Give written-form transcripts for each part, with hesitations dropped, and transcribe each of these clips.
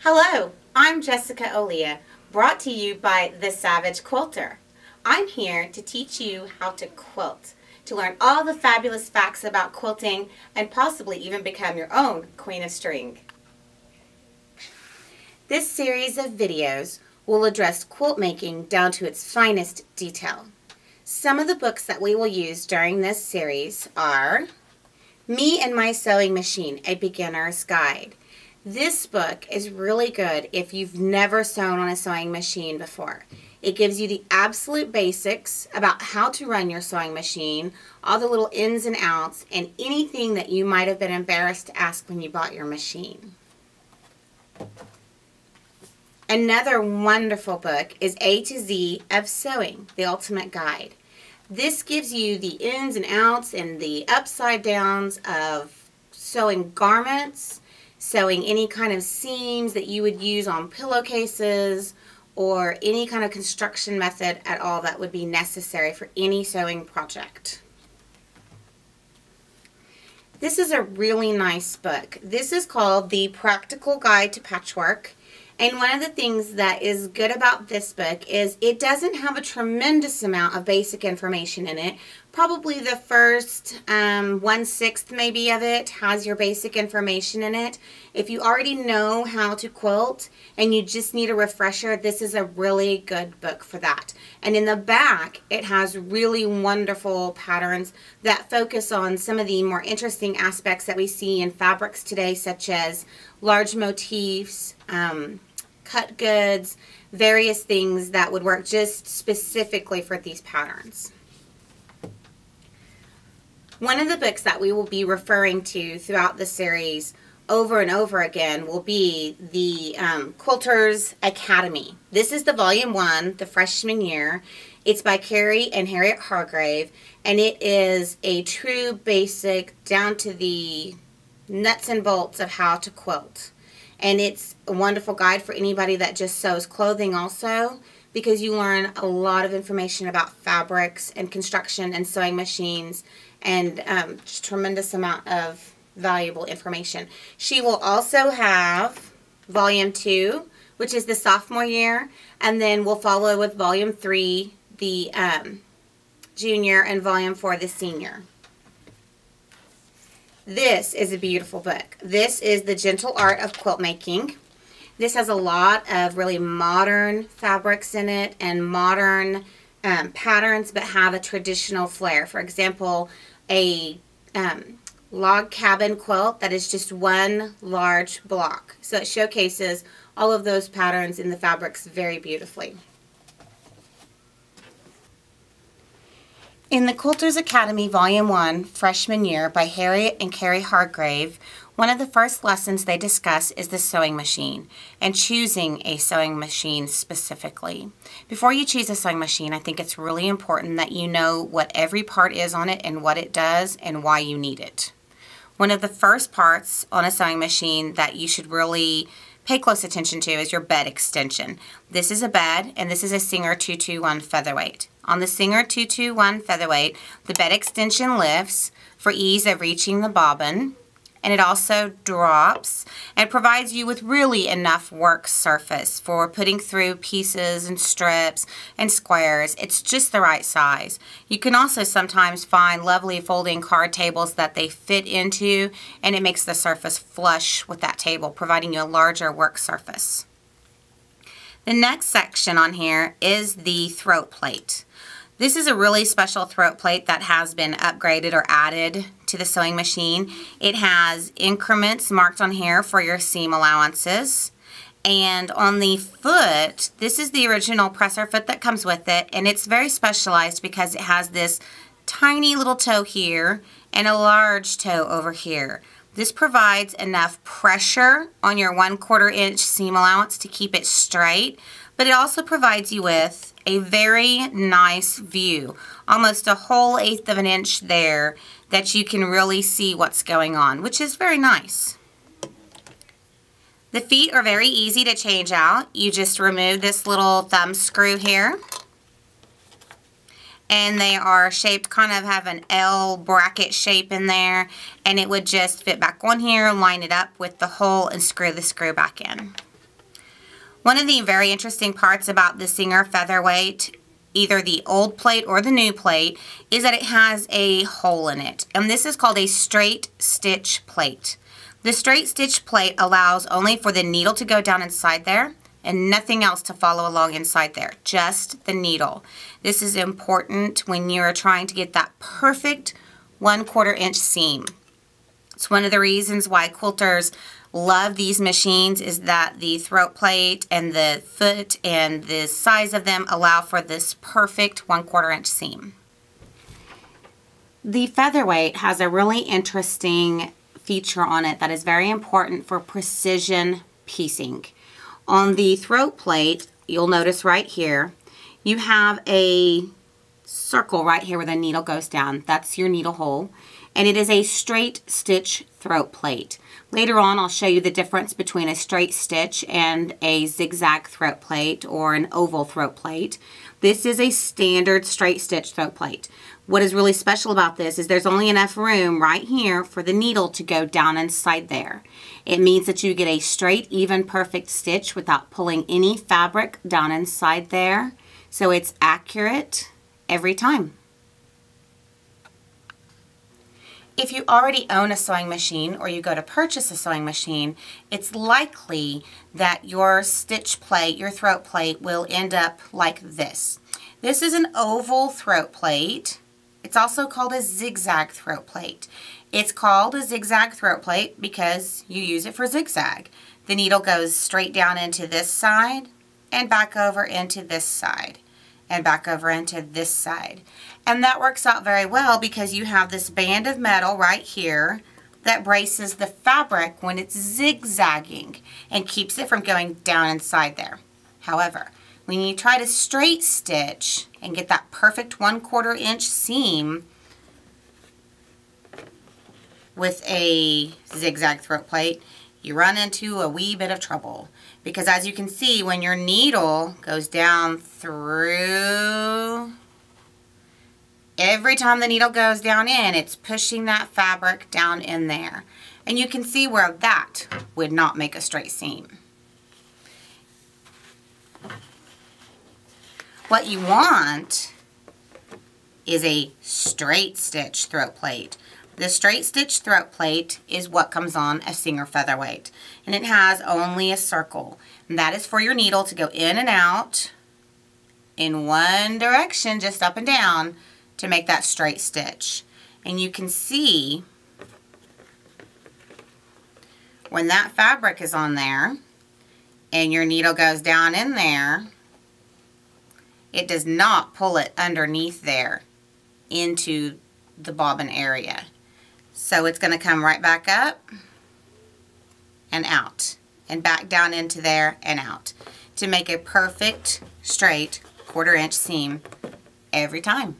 Hello, I'm Jessica Olea, brought to you by The Savage Quilter. I'm here to teach you how to quilt, to learn all the fabulous facts about quilting, and possibly even become your own Queen of String. This series of videos will address quilt making down to its finest detail. Some of the books that we will use during this series are Me and My Sewing Machine, A Beginner's Guide. This book is really good if you've never sewn on a sewing machine before. It gives you the absolute basics about how to run your sewing machine, all the little ins and outs, and anything that you might have been embarrassed to ask when you bought your machine. Another wonderful book is A to Z of Sewing, the Ultimate Guide. This gives you the ins and outs and the upside downs of sewing garments, sewing any kind of seams that you would use on pillowcases, or any kind of construction method at all that would be necessary for any sewing project. This is a really nice book. This is called The Practical Guide to Patchwork. And one of the things that is good about this book is it doesn't have a tremendous amount of basic information in it. Probably the first 1/6 maybe of it has your basic information in it. If you already know how to quilt and you just need a refresher, this is a really good book for that. And in the back, it has really wonderful patterns that focus on some of the more interesting aspects that we see in fabrics today, such as large motifs, cut goods, various things that would work just specifically for these patterns. One of the books that we will be referring to throughout the series over and over again will be the Quilter's Academy. This is the volume 1, the freshman year. It's by Carrie and Harriet Hargrave, and it is a true basic down to the nuts and bolts of how to quilt. And it's a wonderful guide for anybody that just sews clothing also, because you learn a lot of information about fabrics and construction and sewing machines, and just tremendous amount of valuable information. She will also have volume 2, which is the sophomore year, and then we'll follow with volume 3, the junior, and volume 4, the senior. This is a beautiful book. This is The Gentle Art of Quilt Making. This has a lot of really modern fabrics in it and modern patterns, but have a traditional flair. For example, a log cabin quilt that is just one large block. So it showcases all of those patterns in the fabrics very beautifully. In the Quilter's Academy Volume 1, Freshman Year by Harriet and Carrie Hargrave, one of the first lessons they discuss is the sewing machine and choosing a sewing machine specifically. Before you choose a sewing machine, I think it's really important that you know what every part is on it and what it does and why you need it. One of the first parts on a sewing machine that you should really pay close attention to is your bed extension. This is a bed, and this is a Singer 221 Featherweight. On the Singer 221 Featherweight, the bed extension lifts for ease of reaching the bobbin, and it also drops and provides you with really enough work surface for putting through pieces and strips and squares. It's just the right size. You can also sometimes find lovely folding card tables that they fit into, and it makes the surface flush with that table, providing you a larger work surface. The next section on here is the throat plate. This is a really special throat plate that has been upgraded or added to the sewing machine. It has increments marked on here for your seam allowances. And on the foot, this is the original presser foot that comes with it, and it's very specialized because it has this tiny little toe here and a large toe over here. This provides enough pressure on your 1/4 inch seam allowance to keep it straight, but it also provides you with a very nice view, almost a whole 1/8 of an inch there, that you can really see what's going on, which is very nice. The feet are very easy to change out. You just remove this little thumb screw here, and they are shaped, kind of have an L bracket shape in there, and it would just fit back on here, line it up with the hole, and screw the screw back in. One of the very interesting parts about the Singer Featherweight, either the old plate or the new plate, is that it has a hole in it. And this is called a straight stitch plate. The straight stitch plate allows only for the needle to go down inside there and nothing else to follow along inside there, just the needle. This is important when you're trying to get that perfect 1/4 inch seam. It's one of the reasons why quilters love these machines, is that the throat plate and the foot and the size of them allow for this perfect 1/4 inch seam. The Featherweight has a really interesting feature on it that is very important for precision piecing. On the throat plate, you'll notice right here, you have a circle right here where the needle goes down. That's your needle hole. And it is a straight stitch throat plate. Later on, I'll show you the difference between a straight stitch and a zigzag throat plate or an oval throat plate. This is a standard straight stitch throat plate. What is really special about this is there's only enough room right here for the needle to go down inside there. It means that you get a straight, even, perfect stitch without pulling any fabric down inside there. So it's accurate every time. If you already own a sewing machine or you go to purchase a sewing machine, it's likely that your stitch plate, your throat plate, will end up like this. This is an oval throat plate. It's also called a zigzag throat plate. It's called a zigzag throat plate because you use it for zigzag. The needle goes straight down into this side and back over into this side and back over into this side. And that works out very well because you have this band of metal right here that braces the fabric when it's zigzagging and keeps it from going down inside there. However, when you try to straight stitch and get that perfect 1/4 inch seam with a zigzag throat plate, you run into a wee bit of trouble. Because as you can see, when your needle goes down through, every time the needle goes down in, it's pushing that fabric down in there. And you can see where that would not make a straight seam. What you want is a straight stitch throat plate. The straight stitch throat plate is what comes on a Singer Featherweight, and it has only a circle, and that is for your needle to go in and out in one direction, just up and down, to make that straight stitch. And you can see when that fabric is on there and your needle goes down in there, it does not pull it underneath there into the bobbin area. So it's going to come right back up and out and back down into there and out to make a perfect straight 1/4 inch seam every time.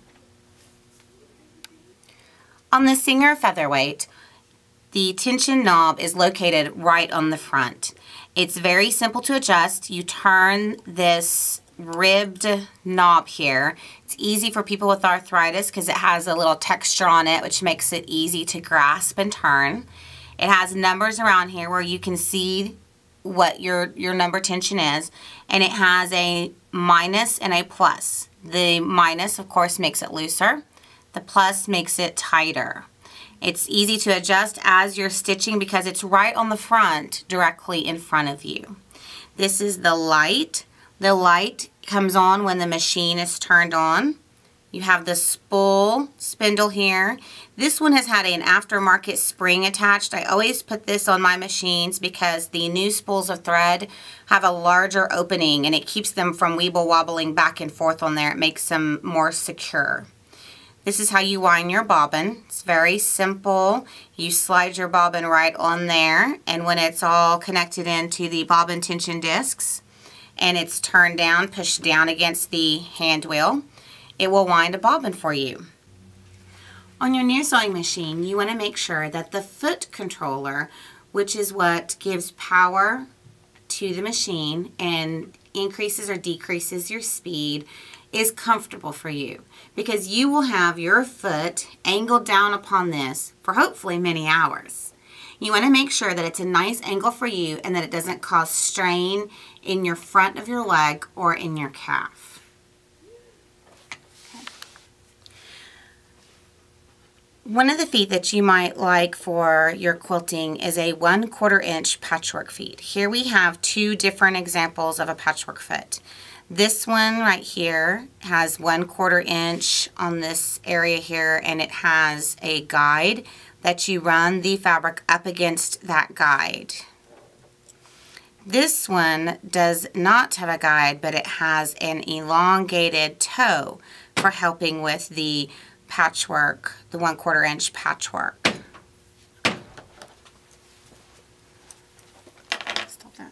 On the Singer Featherweight, the tension knob is located right on the front. It's very simple to adjust. You turn this ribbed knob here. It's easy for people with arthritis because it has a little texture on it, which makes it easy to grasp and turn. It has numbers around here where you can see what your number tension is, and it has a minus and a plus. The minus, of course, makes it looser. The plus makes it tighter. It's easy to adjust as you're stitching because it's right on the front, directly in front of you. This is the light. The light comes on when the machine is turned on. You have the spool spindle here. This one has had an aftermarket spring attached. I always put this on my machines because the new spools of thread have a larger opening and it keeps them from weeble wobbling back and forth on there. It makes them more secure. This is how you wind your bobbin. It's very simple. You slide your bobbin right on there, and when it's all connected into the bobbin tension discs and it's turned down, pushed down against the hand wheel, it will wind a bobbin for you. On your new sewing machine, you want to make sure that the foot controller, which is what gives power to the machine and increases or decreases your speed, is comfortable for you, because you will have your foot angled down upon this for hopefully many hours. You want to make sure that it's a nice angle for you and that it doesn't cause strain in your front of your leg or in your calf. One of the feet that you might like for your quilting is a 1/4 inch patchwork feet. Here we have two different examples of a patchwork foot. This one right here has 1/4 inch on this area here, and it has a guide that you run the fabric up against that guide. This one does not have a guide, but it has an elongated toe for helping with the patchwork, the 1/4 inch patchwork. Stop that.